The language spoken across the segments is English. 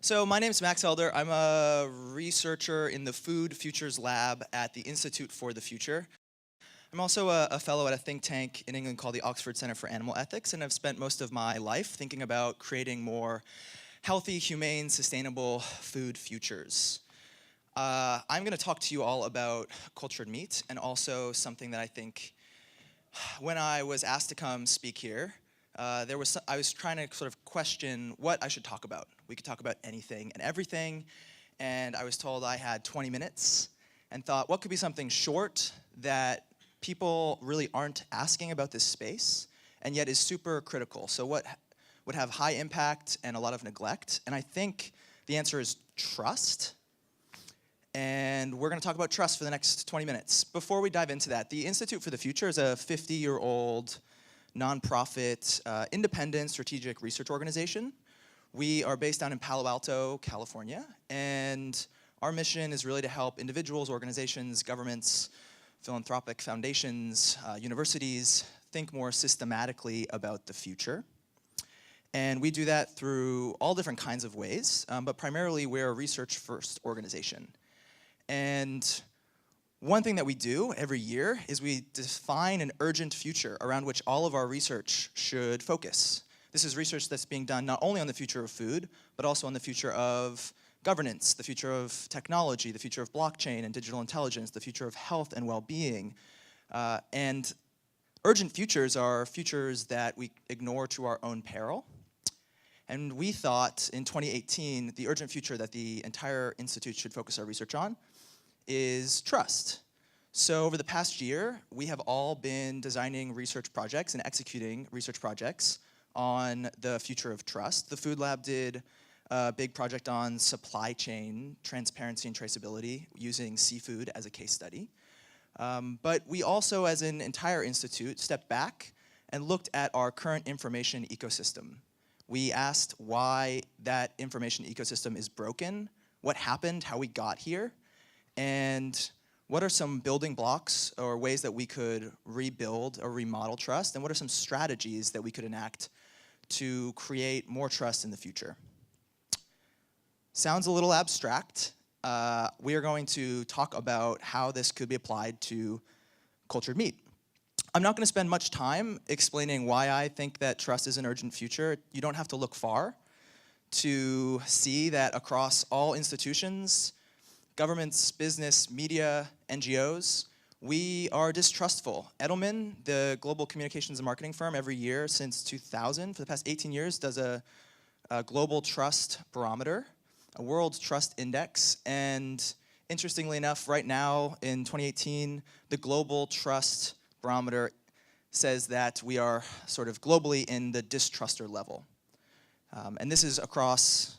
So my name is Max Elder. I'm a researcher in the Food Futures Lab at the Institute for the Future. I'm also a fellow at a think tank in England called the Oxford Center for Animal Ethics, and I've spent most of my life thinking about creating more healthy, humane, sustainable food futures. I'm going to talk to you all about cultured meat, and also something that I think, when I was asked to come speak here, I was trying to sort of question what I should talk about. We could talk about anything and everything, and I was told I had 20 minutes, and thought, what could be something short that people really aren't asking about this space, and yet is super critical? So what would have high impact and a lot of neglect? And I think the answer is trust. And we're going to talk about trust for the next 20 minutes. Before we dive into that, the Institute for the Future is a 50-year-old nonprofit, independent strategic research organization. We are based down in Palo Alto, California, and our mission is really to help individuals, organizations, governments, philanthropic foundations, universities think more systematically about the future. And we do that through all different kinds of ways, but primarily we're a research-first organization. And one thing that we do every year is we define an urgent future around which all of our research should focus. This is research that's being done not only on the future of food, but also on the future of governance, the future of technology, the future of blockchain and digital intelligence, the future of health and well-being. And urgent futures are futures that we ignore to our own peril. And we thought in 2018, the urgent future that the entire institute should focus our research on is trust. So over the past year, we have all been designing research projects and executing research projects on the future of trust. The Food Lab did a big project on supply chain transparency and traceability using seafood as a case study. But we also, as an entire institute, stepped back and looked at our current information ecosystem. We asked why that information ecosystem is broken, what happened, how we got here, and what are some building blocks or ways that we could rebuild or remodel trust, and what are some strategies that we could enact to create more trust in the future. Sounds a little abstract. We are going to talk about how this could be applied to cultured meat. I'm not going to spend much time explaining why I think that trust is an urgent future. You don't have to look far to see that across all institutions, governments, business, media, NGOs, we are distrustful. Edelman, the global communications and marketing firm, every year since 2000, for the past 18 years, does a global trust barometer, a world trust index, and interestingly enough, right now in 2018, the global trust barometer says that we are sort of globally in the distruster level. And this is across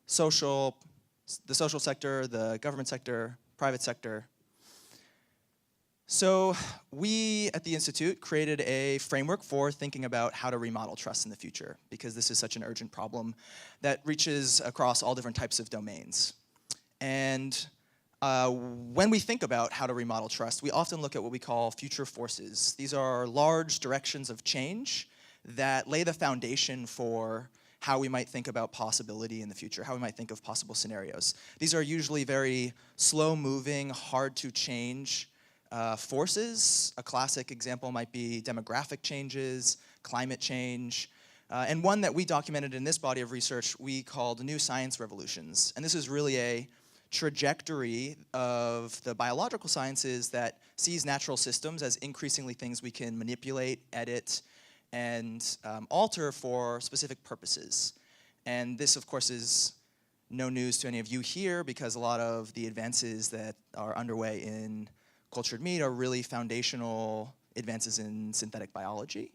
the social sector, the government sector, private sector. So we at the Institute created a framework for thinking about how to remodel trust in the future, because this is such an urgent problem that reaches across all different types of domains. And when we think about how to remodel trust, we often look at what we call future forces. These are large directions of change that lay the foundation for how we might think about possibility in the future, how we might think of possible scenarios. These are usually very slow-moving, hard-to-change forces. A classic example might be demographic changes, climate change, and one that we documented in this body of research we called new science revolutions. And this is really a trajectory of the biological sciences that sees natural systems as increasingly things we can manipulate, edit, and alter for specific purposes. And this, of course, is no news to any of you here, because a lot of the advances that are underway in cultured meat are really foundational advances in synthetic biology.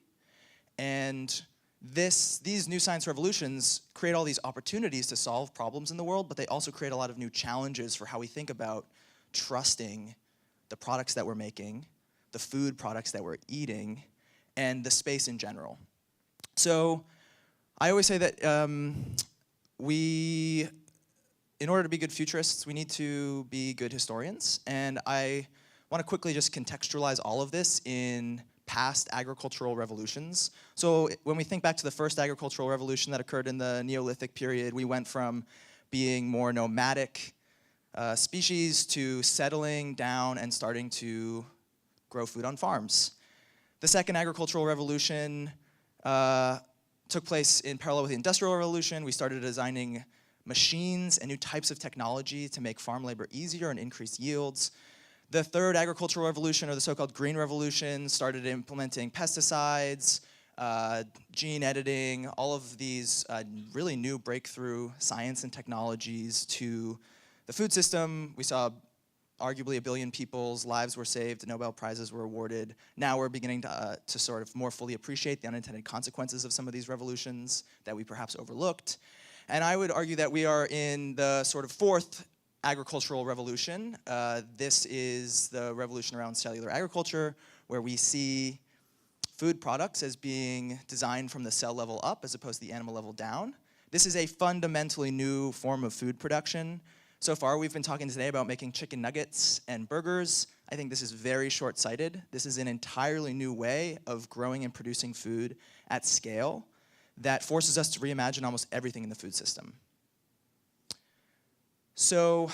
And these new science revolutions create all these opportunities to solve problems in the world, but they also create a lot of new challenges for how we think about trusting the products that we're making, the food products that we're eating, and the space in general. So I always say that in order to be good futurists, we need to be good historians, and I want to quickly just contextualize all of this in past agricultural revolutions. So when we think back to the first agricultural revolution that occurred in the Neolithic period, we went from being more nomadic species to settling down and starting to grow food on farms. The second agricultural revolution took place in parallel with the Industrial Revolution. We started designing machines and new types of technology to make farm labor easier and increase yields. The third agricultural revolution, or the so-called Green Revolution, started implementing pesticides, gene editing, all of these really new breakthrough science and technologies to the food system. We saw arguably 1 billion people's lives were saved, Nobel Prizes were awarded. Now we're beginning to sort of more fully appreciate the unintended consequences of some of these revolutions that we perhaps overlooked. And I would argue that we are in the sort of fourth agricultural revolution. This is the revolution around cellular agriculture, where we see food products as being designed from the cell level up as opposed to the animal level down. This is a fundamentally new form of food production. So far, we've been talking today about making chicken nuggets and burgers. I think this is very short-sighted. This is an entirely new way of growing and producing food at scale that forces us to reimagine almost everything in the food system. So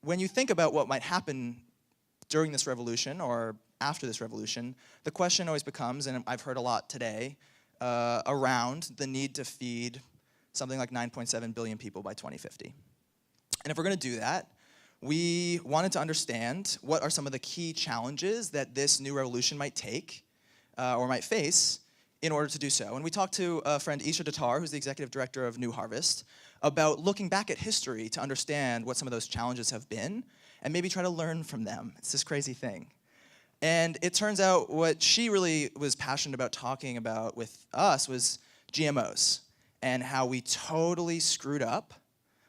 when you think about what might happen during this revolution or after this revolution, the question always becomes, and I've heard a lot today, around the need to feed something like 9.7 billion people by 2050. And if we're going to do that, we wanted to understand what are some of the key challenges that this new revolution might take or might face in order to do so. And we talked to a friend, Isha Datar, who's the executive director of New Harvest, about looking back at history to understand what some of those challenges have been and maybe try to learn from them. It's this crazy thing. And it turns out what she really was passionate about talking about with us was GMOs and how we totally screwed up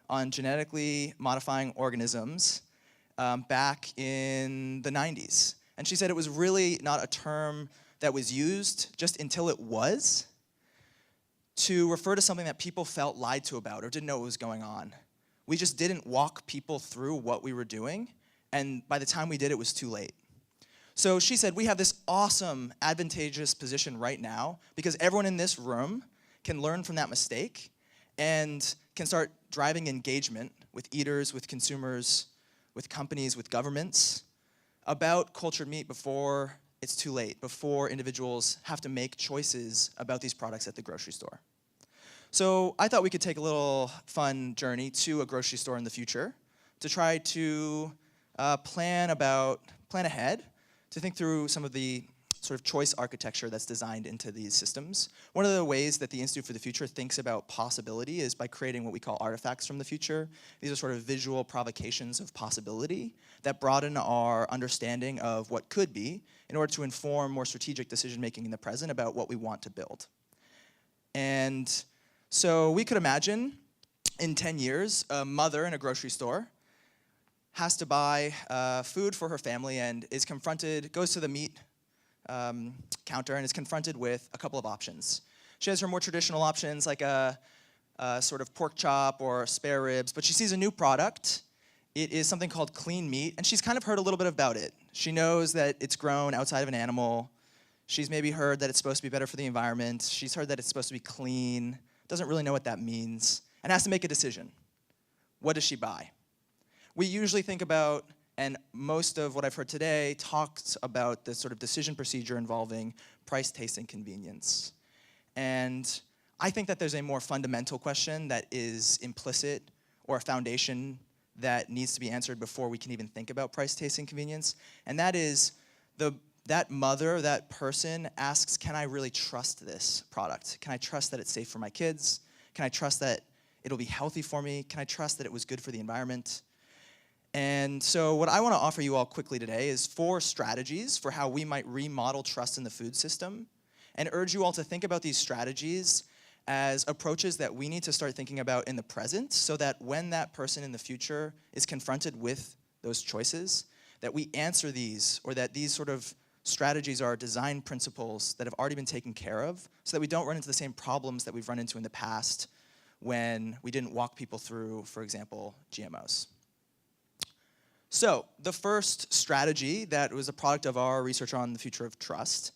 on genetically modifying organisms back in the 90s. And she said it was really not a term that was used just until it was to refer to something that people felt lied to about or didn't know what was going on. We just didn't walk people through what we were doing, and by the time we did, it was too late. So she said, we have this awesome, advantageous position right now because everyone in this room can learn from that mistake and can start driving engagement with eaters, with consumers, with companies, with governments about cultured meat before it's too late, before individuals have to make choices about these products at the grocery store. So I thought we could take a little fun journey to a grocery store in the future to try to plan ahead, to think through some of the sort of choice architecture that's designed into these systems. One of the ways that the Institute for the Future thinks about possibility is by creating what we call artifacts from the future. These are sort of visual provocations of possibility that broaden our understanding of what could be in order to inform more strategic decision-making in the present about what we want to build. And so we could imagine in 10 years, a mother in a grocery store has to buy food for her family and is confronted, goes to the meat counter and is confronted with a couple of options. She has her more traditional options like a sort of pork chop or spare ribs, but she sees a new product. It is something called clean meat, and she's kind of heard a little bit about it. She knows that it's grown outside of an animal. She's maybe heard that it's supposed to be better for the environment. She's heard that it's supposed to be clean, doesn't really know what that means, and has to make a decision. What does she buy? We usually think about, and most of what I've heard today talks about this sort of decision procedure involving price, taste, and convenience. And I think that there's a more fundamental question that is implicit or a foundation that needs to be answered before we can even think about price, taste, and convenience. And that is that mother, that person asks, can I really trust this product? Can I trust that it's safe for my kids? Can I trust that it'll be healthy for me? Can I trust that it was good for the environment? And so what I want to offer you all quickly today is 4 strategies for how we might remodel trust in the food system, and urge you all to think about these strategies as approaches that we need to start thinking about in the present so that when that person in the future is confronted with those choices, that we answer these, or that these sort of strategies are design principles that have already been taken care of so that we don't run into the same problems that we've run into in the past when we didn't walk people through, for example, GMOs. So the first strategy that was a product of our research on the future of trust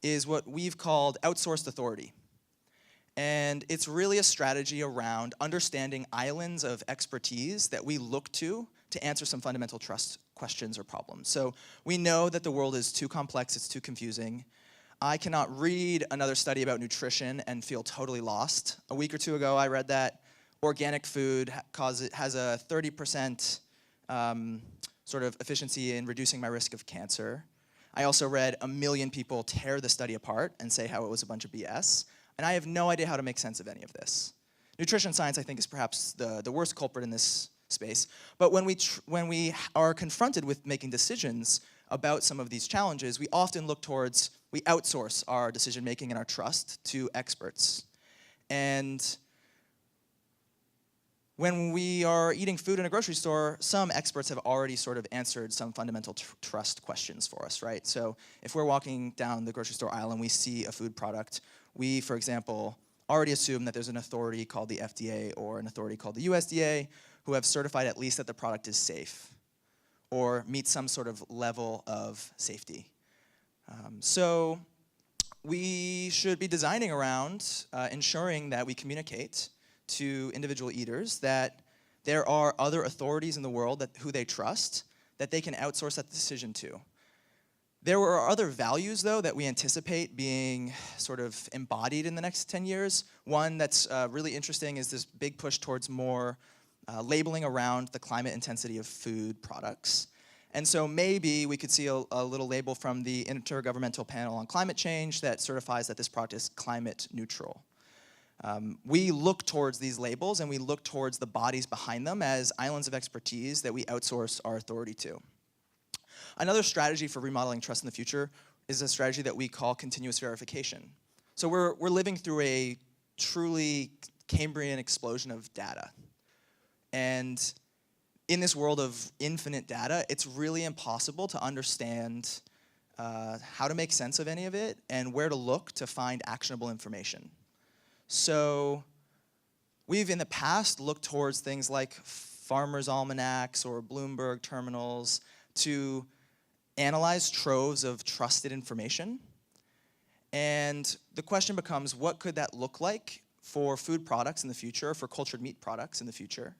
is what we've called outsourced authority. And it's really a strategy around understanding islands of expertise that we look to answer some fundamental trust questions or problems. So we know that the world is too complex, it's too confusing. I cannot read another study about nutrition and feel totally lost. A week or two ago, I read that organic food has a 30% sort of efficiency in reducing my risk of cancer. I also read 1 million people tear the study apart and say how it was a bunch of BS. And I have no idea how to make sense of any of this. Nutrition science, I think, is perhaps the worst culprit in this space. But when we are confronted with making decisions about some of these challenges, we often we outsource our decision-making and our trust to experts. And when we are eating food in a grocery store, some experts have already sort of answered some fundamental trust questions for us, right? So if we're walking down the grocery store aisle and we see a food product, we, for example, already assume that there's an authority called the FDA or an authority called the USDA who have certified at least that the product is safe or meets some sort of level of safety. So we should be designing around ensuring that we communicate to individual eaters that there are other authorities in the world who they trust, that they can outsource that decision to. There are other values, though, that we anticipate being sort of embodied in the next 10 years. One that's really interesting is this big push towards more labeling around the climate intensity of food products. And so maybe we could see a little label from the Intergovernmental Panel on Climate Change that certifies that this product is climate neutral. We look towards these labels and we look towards the bodies behind them as islands of expertise that we outsource our authority to. Another strategy for remodeling trust in the future is a strategy that we call continuous verification. So we're living through a truly Cambrian explosion of data. And in this world of infinite data, it's really impossible to understand how to make sense of any of it and where to look to find actionable information. So we've in the past looked towards things like farmers' almanacs or Bloomberg terminals to analyze troves of trusted information. And the question becomes, what could that look like for food products in the future, for cultured meat products in the future?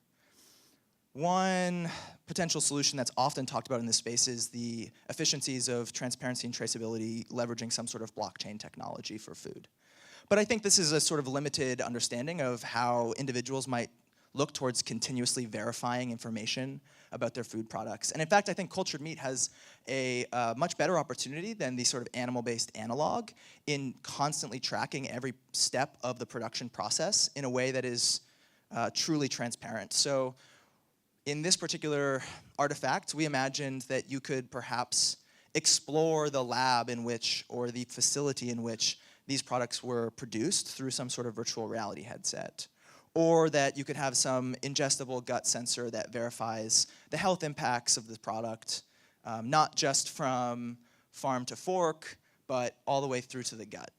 One potential solution that's often talked about in this space is the efficiencies of transparency and traceability, leveraging some sort of blockchain technology for food. But I think this is a sort of limited understanding of how individuals might look towards continuously verifying information about their food products. And in fact, I think cultured meat has a much better opportunity than the sort of animal-based analog in constantly tracking every step of the production process in a way that is truly transparent. So in this particular artifact, we imagined that you could perhaps explore the lab in which, or the facility in which these products were produced through some sort of virtual reality headset. Or that you could have some ingestible gut sensor that verifies the health impacts of the product, not just from farm to fork, but all the way through to the gut.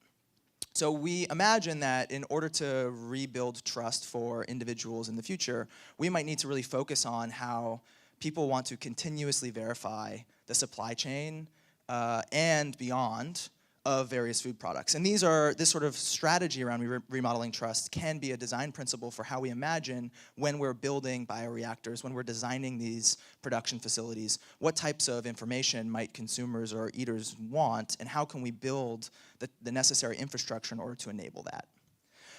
So we imagine that in order to rebuild trust for individuals in the future, we might need to really focus on how people want to continuously verify the supply chain and beyond of various food products. And this sort of strategy around remodeling trust can be a design principle for how we imagine when we're building bioreactors, when we're designing these production facilities, what types of information might consumers or eaters want, and how can we build the necessary infrastructure in order to enable that.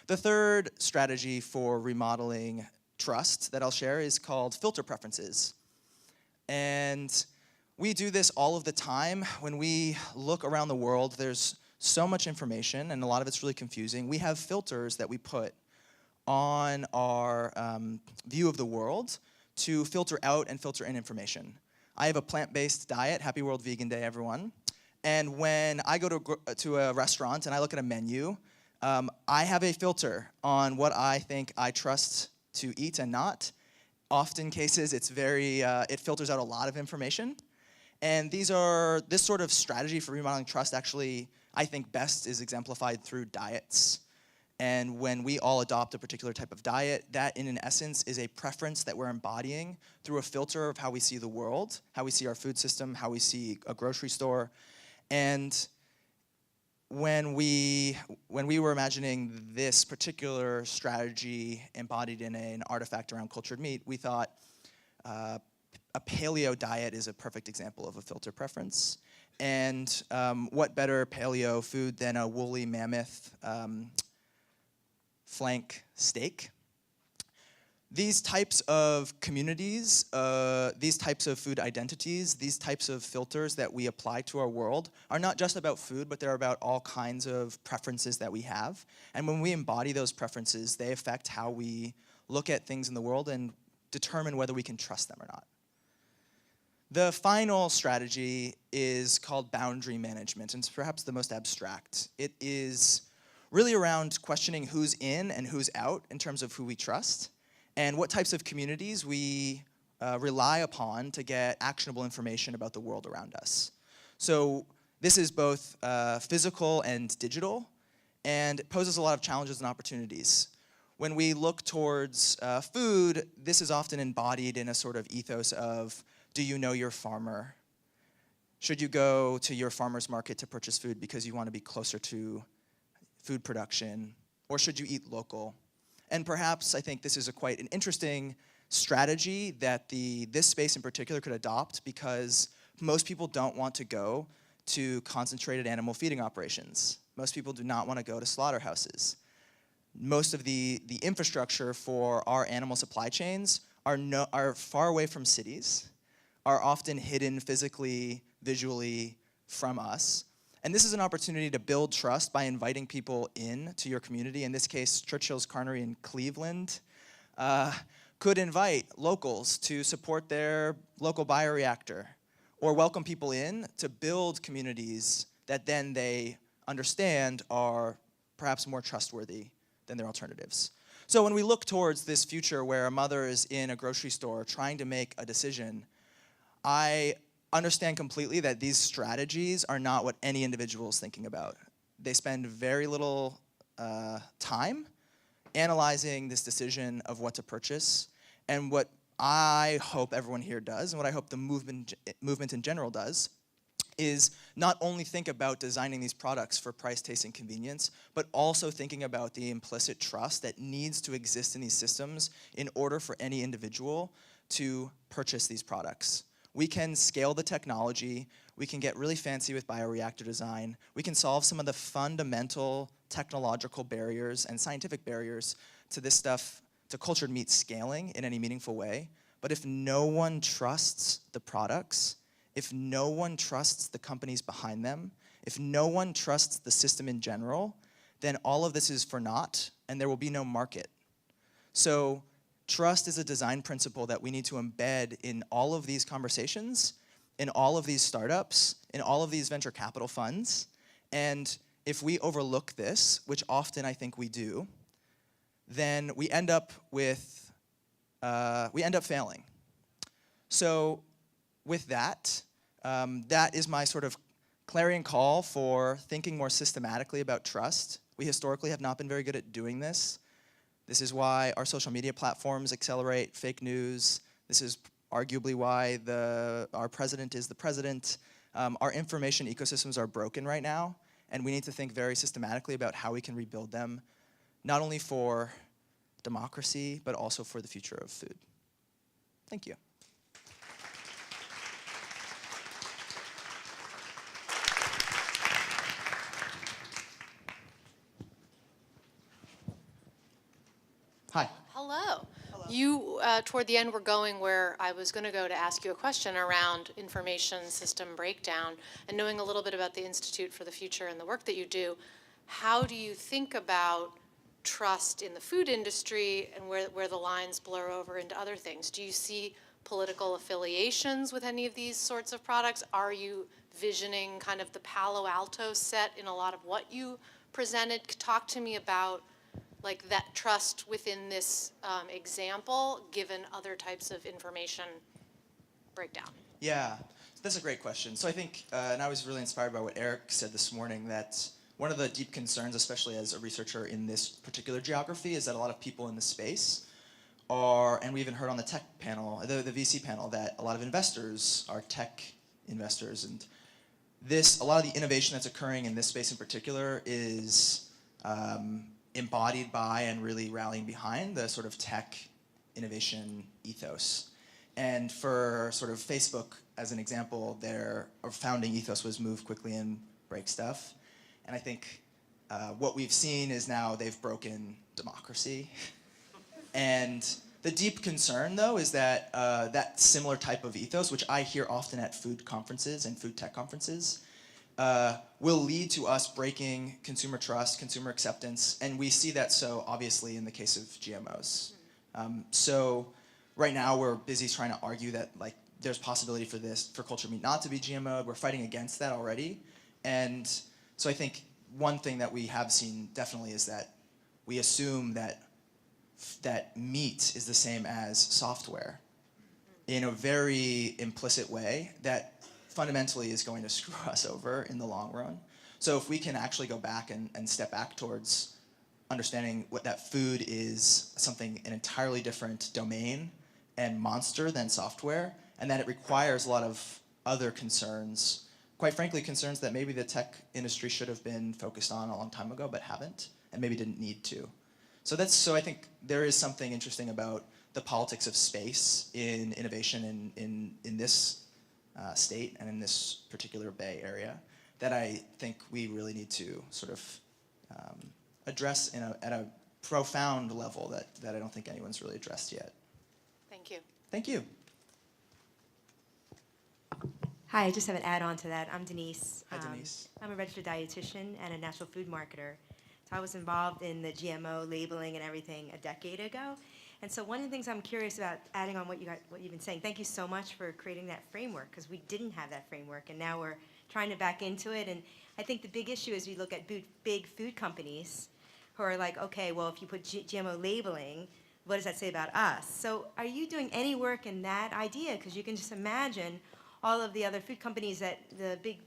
The third strategy for remodeling trust that I'll share is called filter preferences. And we do this all of the time. When we look around the world, there's so much information, and a lot of it's really confusing. We have filters that we put on our view of the world to filter out and filter in information. I have a plant-based diet. Happy World Vegan Day, everyone. And when I go to a restaurant and I look at a menu, I have a filter on what I think I trust to eat and not. Often cases, it filters out a lot of information. And this sort of strategy for remodeling trust actually, I think, best is exemplified through diets. And when we all adopt a particular type of diet, that in essence is a preference that we're embodying through a filter of how we see the world, how we see our food system, how we see a grocery store. And when we were imagining this particular strategy embodied in an artifact around cultured meat, we thought a paleo diet is a perfect example of a filter preference. And what better paleo food than a woolly mammoth flank steak? These types of communities, these types of food identities, these types of filters that we apply to our world are not just about food, but they're about all kinds of preferences that we have. And when we embody those preferences, they affect how we look at things in the world and determine whether we can trust them or not. The final strategy is called boundary management, and it's perhaps the most abstract. It is really around questioning who's in and who's out in terms of who we trust, and what types of communities we rely upon to get actionable information about the world around us. So this is both physical and digital, and it poses a lot of challenges and opportunities. When we look towards food, this is often embodied in a sort of ethos of, do you know your farmer? Should you go to your farmer's market to purchase food because you want to be closer to food production? Or should you eat local? And perhaps I think this is quite an interesting strategy that this space in particular could adopt, because most people don't want to go to concentrated animal feeding operations. Most people do not want to go to slaughterhouses. Most of the infrastructure for our animal supply chains are far away from cities, are often hidden physically, visually from us. And this is an opportunity to build trust by inviting people in to your community. In this case, Churchill's Carnery in Cleveland could invite locals to support their local bioreactor, or welcome people in to build communities that then they understand are perhaps more trustworthy than their alternatives. So when we look towards this future where a mother is in a grocery store trying to make a decision, I understand completely that these strategies are not what any individual is thinking about. They spend very little time analyzing this decision of what to purchase, and what I hope everyone here does, and what I hope the movement in general does, is not only think about designing these products for price, taste, and convenience, but also thinking about the implicit trust that needs to exist in these systems in order for any individual to purchase these products. We can scale the technology, we can get really fancy with bioreactor design, we can solve some of the fundamental technological barriers and scientific barriers to this stuff, to cultured meat scaling in any meaningful way. But if no one trusts the products, if no one trusts the companies behind them, if no one trusts the system in general, then all of this is for naught, and there will be no market. So trust is a design principle that we need to embed in all of these conversations, in all of these startups, in all of these venture capital funds. And if we overlook this, which often I think we do, then we end up failing. So with that, that is my sort of clarion call for thinking more systematically about trust. We historically have not been very good at doing this. This is why our social media platforms accelerate fake news. This is arguably why our president is the president. Our information ecosystems are broken right now, and we need to think very systematically about how we can rebuild them, not only for democracy, but also for the future of food. Thank you. Hi. Hello. You, toward the end, were going where I was going to go to ask you a question around information system breakdown, and knowing a little bit about the Institute for the Future and the work that you do. How do you think about trust in the food industry and where the lines blur over into other things? Do you see political affiliations with any of these sorts of products? Are you visioning kind of the Palo Alto set in a lot of what you presented? Talk to me about like that trust within this example, given other types of information breakdown. Yeah, that's a great question. So I think, and I was really inspired by what Eric said this morning, that one of the deep concerns, especially as a researcher in this particular geography, is that a lot of people in the space are, and we even heard on the tech panel, the VC panel, that a lot of investors are tech investors, and a lot of the innovation that's occurring in this space in particular is embodied by and really rallying behind the sort of tech innovation ethos. And for sort of Facebook, as an example, their founding ethos was move quickly and break stuff. And I think what we've seen is now they've broken democracy. And the deep concern, though, is that that similar type of ethos, which I hear often at food conferences and food tech conferences, will lead to us breaking consumer trust, consumer acceptance, and we see that so obviously in the case of GMOs. So right now we're busy trying to argue that like there's possibility for cultured meat not to be GMO'd. We're fighting against that already, and so I think one thing that we have seen definitely is that we assume that meat is the same as software in a very implicit way that fundamentally is going to screw us over in the long run. So if we can actually go back and step back towards understanding what that food is an entirely different domain and monster than software, and that it requires a lot of other concerns, quite frankly, concerns that maybe the tech industry should have been focused on a long time ago, but haven't, and maybe didn't need to. So I think there is something interesting about the politics of space in innovation in this state and in this particular Bay Area that I think we really need to sort of address at a profound level that I don't think anyone's really addressed yet. Thank you. Thank you. Hi, I just have an add-on to that. I'm Denise. Hi, Denise. I'm a registered dietitian and a natural food marketer. So I was involved in the GMO labeling and everything a decade ago. And so one of the things I'm curious about, adding on what you've been saying, thank you so much for creating that framework, because we didn't have that framework, and now we're trying to back into it. And I think the big issue is we look at big food companies who are like, okay, well, if you put GMO labeling, what does that say about us? So are you doing any work in that idea? Because you can just imagine all of the other food companies that the big,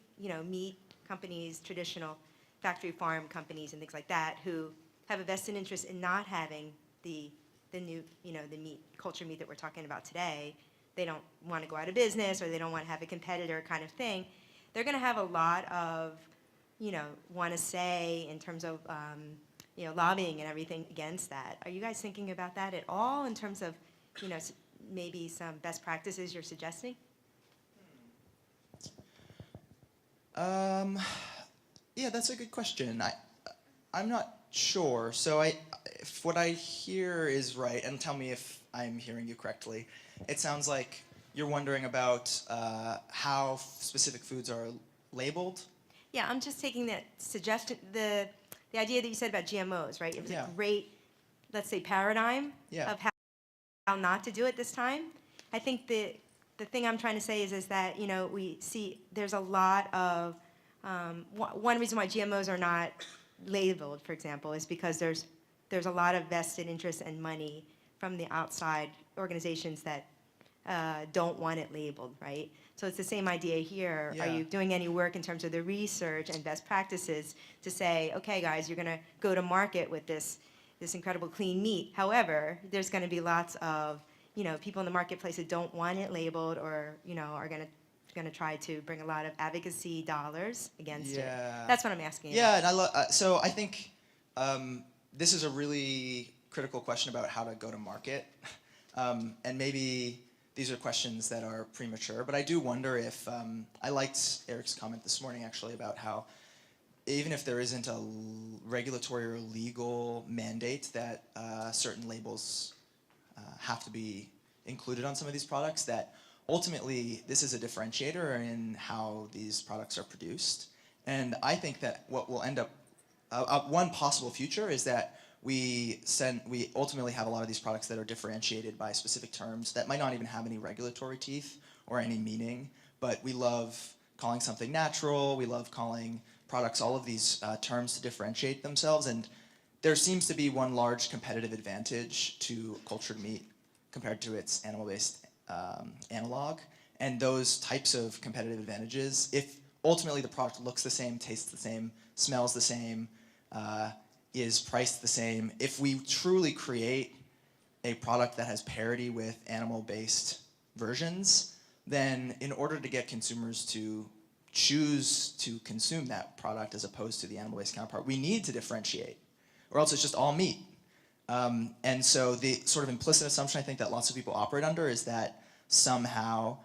meat companies, traditional factory farm companies and things like that, who have a vested interest in not having the new, the meat, culture meat that we're talking about today. They don't want to go out of business, or they don't want to have a competitor kind of thing. They're going to have a lot of, want to say in terms of, lobbying and everything against that. Are you guys thinking about that at all in terms of, maybe some best practices you're suggesting? Yeah, that's a good question. I'm not sure. So if what I hear is right, and tell me if I'm hearing you correctly, it sounds like you're wondering about how specific foods are labeled. Yeah, I'm just taking that suggestion, the idea that you said about GMOs, right? It was a great, let's say, paradigm of how not to do it this time. I think the thing I'm trying to say is that, we see there's a lot of, one reason why GMOs are not labeled, for example, is because there's a lot of vested interest and money from the outside organizations that don't want it labeled, right? So it's the same idea here. Yeah. Are you doing any work in terms of the research and best practices to say, okay, guys, you're going to go to market with this incredible clean meat. However, there's going to be lots of people in the marketplace that don't want it labeled, or are going to try to bring a lot of advocacy dollars against it. That's what I'm asking. Yeah, about. And so I think this is a really critical question about how to go to market, and maybe these are questions that are premature. But I do wonder if I liked Eric's comment this morning actually about how even if there isn't a regulatory or legal mandate that certain labels have to be included on some of these products, that ultimately this is a differentiator in how these products are produced. And I think that what will end up, one possible future is that we ultimately have a lot of these products that are differentiated by specific terms that might not even have any regulatory teeth or any meaning, but we love calling something natural, we love calling products all of these terms to differentiate themselves, and there seems to be one large competitive advantage to cultured meat compared to its animal-based analog. And those types of competitive advantages, if ultimately the product looks the same, tastes the same, smells the same, is priced the same, if we truly create a product that has parity with animal-based versions, then in order to get consumers to choose to consume that product as opposed to the animal-based counterpart. We need to differentiate, or else it's just all meat. And so the sort of implicit assumption I think that lots of people operate under is that somehow,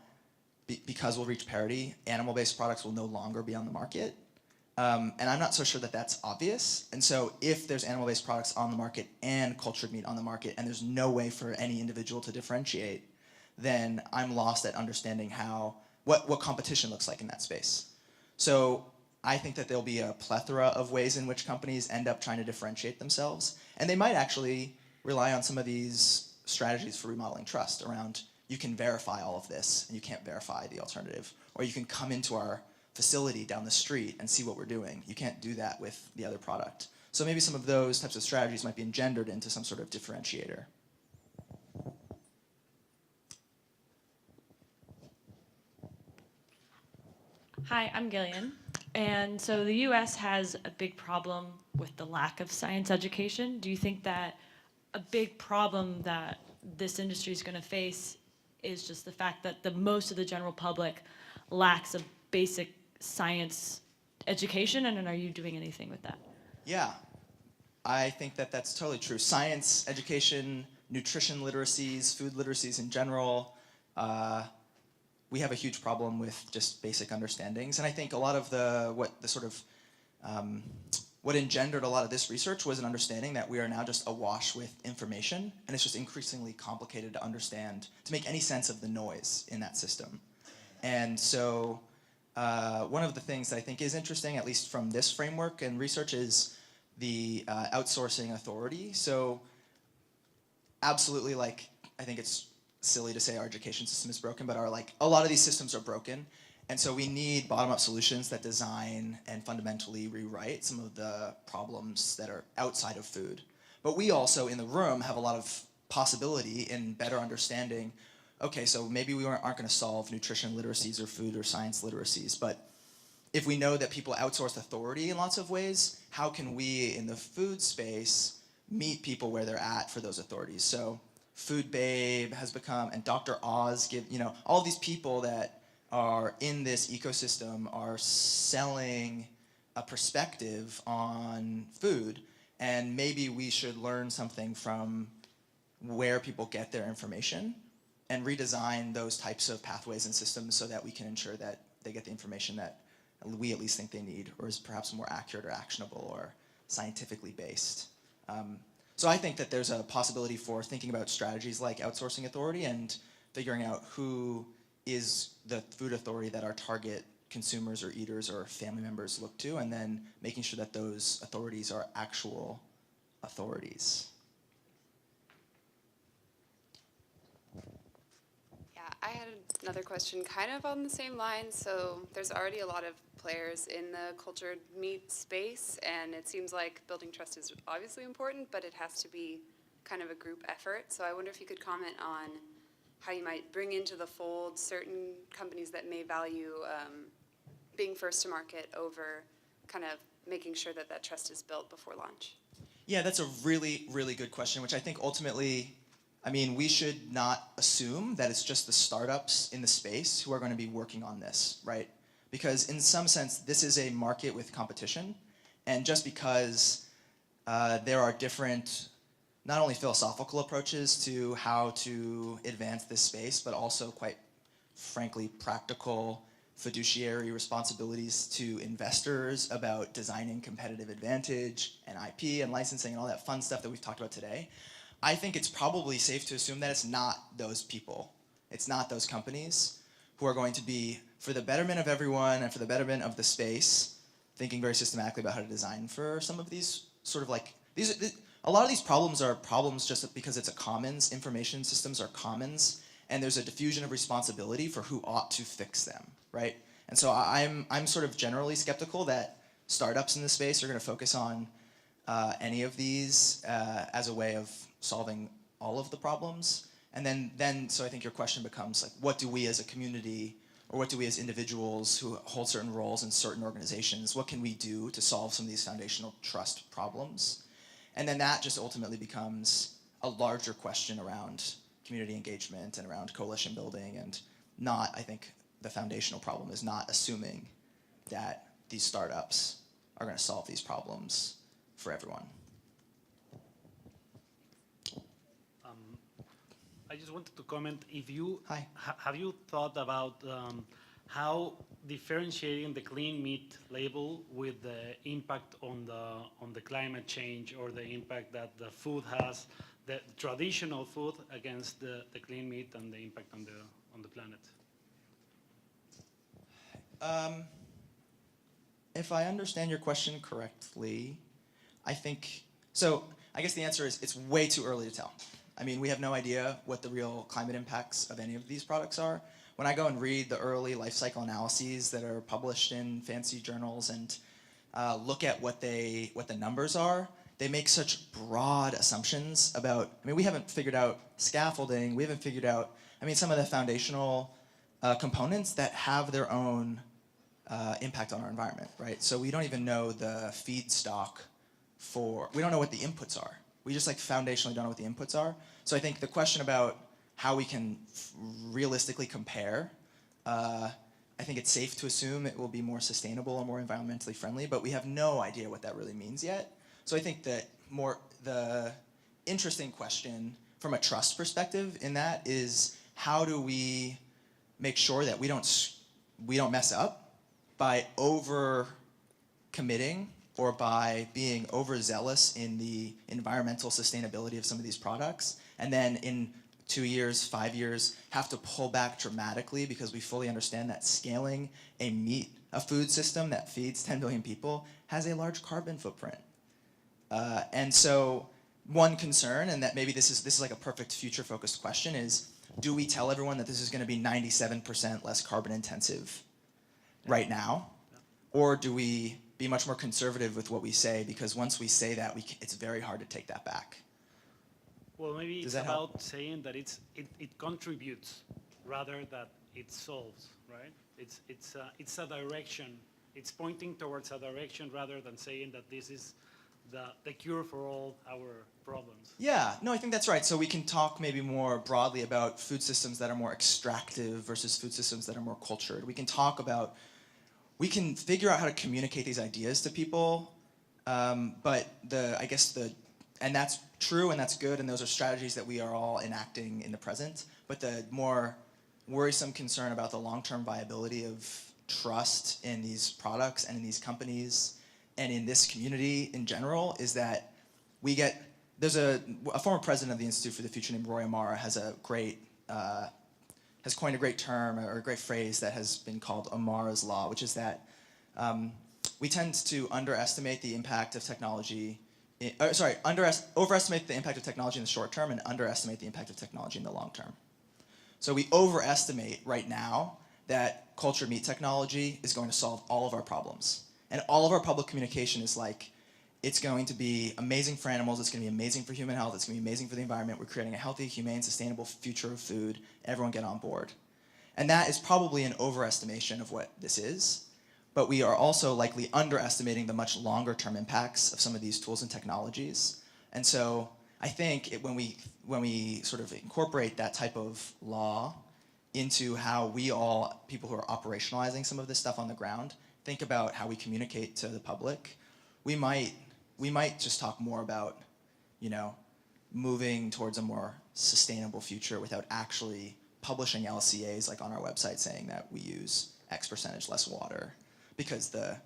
because we'll reach parity, animal-based products will no longer be on the market. And I'm not so sure that that's obvious. And so if there's animal-based products on the market and cultured meat on the market, and there's no way for any individual to differentiate, then I'm lost at understanding what competition looks like in that space. So I think that there'll be a plethora of ways in which companies end up trying to differentiate themselves. And they might actually rely on some of these strategies for remodeling trust around, you can verify all of this and you can't verify the alternative. Or you can come into our facility down the street and see what we're doing. You can't do that with the other product. So maybe some of those types of strategies might be engendered into some sort of differentiator. Hi, I'm Gillian. And so the US has a big problem with the lack of science education. Do you think that a big problem that this industry is going to face is just the fact that most of the general public lacks a basic science education, and are you doing anything with that? Yeah, I think that that's totally true. Science, education, nutrition literacies, food literacies in general, we have a huge problem with just basic understandings. And I think a lot of what engendered a lot of this research was an understanding that we are now just awash with information, and it's just increasingly complicated to understand, to make any sense of the noise in that system. And so one of the things that I think is interesting, at least from this framework and research, is the outsourcing authority. So absolutely, I think it's silly to say our education system is broken, but a lot of these systems are broken. And so we need bottom-up solutions that design and fundamentally rewrite some of the problems that are outside of food. But we also, in the room, have a lot of possibility in better understanding, okay, so maybe we aren't going to solve nutrition literacies or food or science literacies, but if we know that people outsource authority in lots of ways, how can we, in the food space, meet people where they're at for those authorities? So Food Babe has become, and Dr. Oz, all these people that are in this ecosystem are selling a perspective on food, and maybe we should learn something from where people get their information and redesign those types of pathways and systems so that we can ensure that they get the information that we at least think they need, or is perhaps more accurate or actionable or scientifically based. So I think that there's a possibility for thinking about strategies like outsourcing authority and figuring out who is the food authority that our target consumers or eaters or family members look to, and then making sure that those authorities are actual authorities. Yeah, I had another question kind of on the same line. So there's already a lot of players in the cultured meat space, and it seems like building trust is obviously important, but it has to be kind of a group effort. So I wonder if you could comment on how you might bring into the fold certain companies that may value being first to market over kind of making sure that that trust is built before launch. Yeah, that's a really, really good question, which I think ultimately, we should not assume that it's just the startups in the space who are going to be working on this, right? Because in some sense, this is a market with competition, and just because there are different, not only philosophical approaches to how to advance this space, but also quite frankly practical fiduciary responsibilities to investors about designing competitive advantage and IP and licensing and all that fun stuff that we've talked about today, I think it's probably safe to assume that it's not those people, it's not those companies who are going to be, for the betterment of everyone and for the betterment of the space, thinking very systematically about how to design for some of these sort of a lot of these problems are problems just because it's a commons, information systems are commons, and there's a diffusion of responsibility for who ought to fix them, right? And so I'm sort of generally skeptical that startups in this space are going to focus on any of these as a way of solving all of the problems. And then so I think your question becomes what do we as a community, or what do we as individuals who hold certain roles in certain organizations, what can we do to solve some of these foundational trust problems? And then that just ultimately becomes a larger question around community engagement and around coalition building, and not, I think, the foundational problem is not assuming that these startups are going to solve these problems for everyone. I just wanted to comment if you Hi. have you thought about how differentiating the clean meat label with the impact on the climate change or the impact that the food has, the traditional food against the clean meat and the impact on the planet? If I understand your question correctly, I think, so I guess the answer is it's way too early to tell. I mean, we have no idea what the real climate impacts of any of these products are. When I go and read the early life cycle analyses that are published in fancy journals and look at what the numbers are, they make such broad assumptions about, I mean, we haven't figured out scaffolding, we haven't figured out, I mean, some of the foundational components that have their own impact on our environment, right? So we don't even know the feedstock we don't know what the inputs are. We just like foundationally don't know what the inputs are. So I think the question about how we can realistically compare, I think it's safe to assume it will be more sustainable and more environmentally friendly, but we have no idea what that really means yet. So I think that the interesting question from a trust perspective in that is how do we make sure that we don't mess up by over committing or by being overzealous in the environmental sustainability of some of these products, and then in 2 years, 5 years, have to pull back dramatically because we fully understand that scaling a food system that feeds 10 billion people has a large carbon footprint. And so one concern, and that maybe this is like a perfect future-focused question, is do we tell everyone that this is going to be 97% less carbon intensive right now? Or do we be much more conservative with what we say, because once we say that, it's very hard to take that back. Well, maybe it's about saying that it contributes rather than it solves, right? It's a direction. It's pointing towards a direction rather than saying that this is the cure for all our problems. Yeah, no, I think that's right. So we can talk maybe more broadly about food systems that are more extractive versus food systems that are more cultured. We can figure out how to communicate these ideas to people, but and that's true and that's good, and those are strategies that we are all enacting in the present, but the more worrisome concern about the long-term viability of trust in these products and in these companies and in this community in general is that there's a former president of the Institute for the Future named Roy Amara has coined a great term or a great phrase that has been called Amaras Law, which is that we tend to overestimate the impact of technology in the short term and underestimate the impact of technology in the long term. So we overestimate right now that cultured meat technology is going to solve all of our problems. And all of our public communication is like, it's going to be amazing for animals, it's going to be amazing for human health, it's going to be amazing for the environment, we're creating a healthy, humane, sustainable future of food, everyone get on board. And that is probably an overestimation of what this is, but we are also likely underestimating the much longer term impacts of some of these tools and technologies. And so I think when we sort of incorporate that type of law into how people who are operationalizing some of this stuff on the ground, think about how we communicate to the public, we might just talk more about, moving towards a more sustainable future without actually publishing LCAs like on our website saying that we use X percentage less water, because the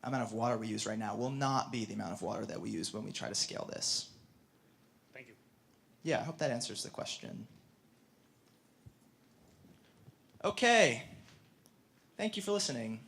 amount of water we use right now will not be the amount of water that we use when we try to scale this. Thank you. Yeah, I hope that answers the question. Okay. Thank you for listening.